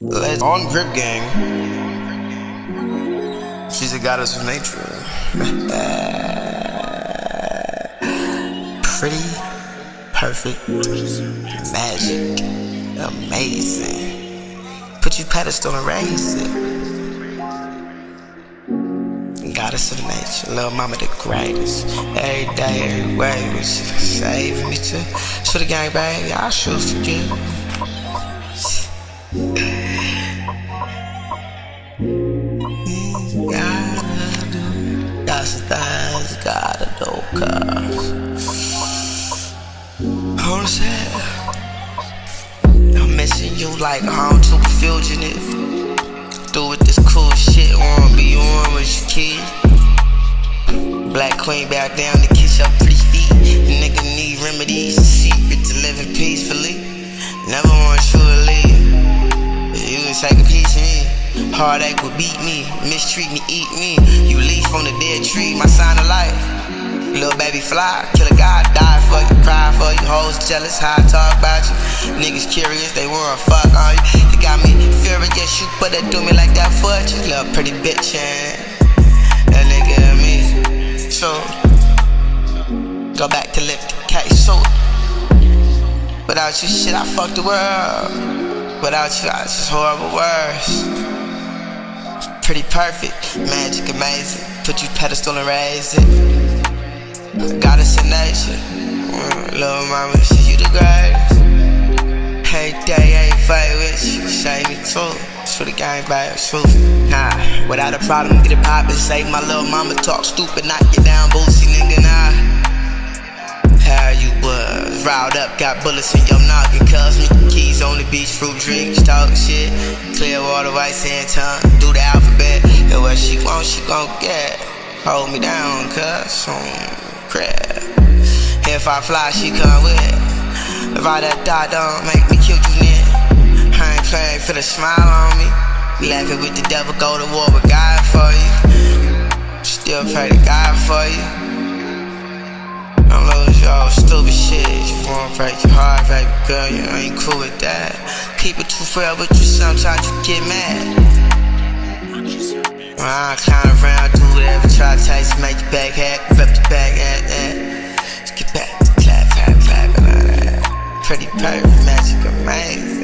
Let's on Grip Gang. She's a goddess of nature. Pretty, perfect, magic, amazing. Put you pedestal and raise it. Goddess of nature, little mama the greatest. Every day, every way, when she saved me to the gang, baby, I should forgive. That's the things gotta do, cause hold on, I'm missing you like home to a fugitive. Do with this cool shit, wanna be on with your kid. Black queen back down to kiss your pretty feet. The nigga need remedies, secret to living peacefully. Never want you to leave. You would take a piece of me. Heartache would beat me, mistreat me, eat me. You leaf on the dead tree, my sign of life. Little baby fly, kill a guy, die for you, cry for you. Hoes jealous, how I talk about you. Niggas curious, they wanna fuck on you. You got me furious, you put that do me like that for you. Little pretty bitch, and that nigga me. So, go back to lift the case, so without you, shit, I fuck the world. Without you, I just horrible words. Pretty perfect, magic, amazing. Put you pedestal and raise it. Goddess of nature, little mama, she you the greatest. Hey, day ain't fight with you, save me too. It's for the gang, baby, truth. Nah, without a problem, get it poppin'. Save my little mama, talk stupid, knock you down, boosie, nigga, nah. How you was riled up, got bullets in your noggin. Cuz me keys on the beach, fruit drinks, talk shit. Clear water, white sand tongue, do the alphabet. And what she want, she gon' get. Hold me down, cuz crap. If I fly, she come with it. If I that die, don't make me kill you, nigga. I ain't playing for the smile on me. Laughing with the devil, go to war with God for you. Still pray to God for you. Don't lose your stupid shit. You wanna break your heart, baby girl, you ain't cool with that. Keep it too real, but you sometimes you get mad. When I climb around, do whatever, try to taste, make your back hat, rip your back at that. Just get back to clap, and all that. Pretty perfect, magic, amazing.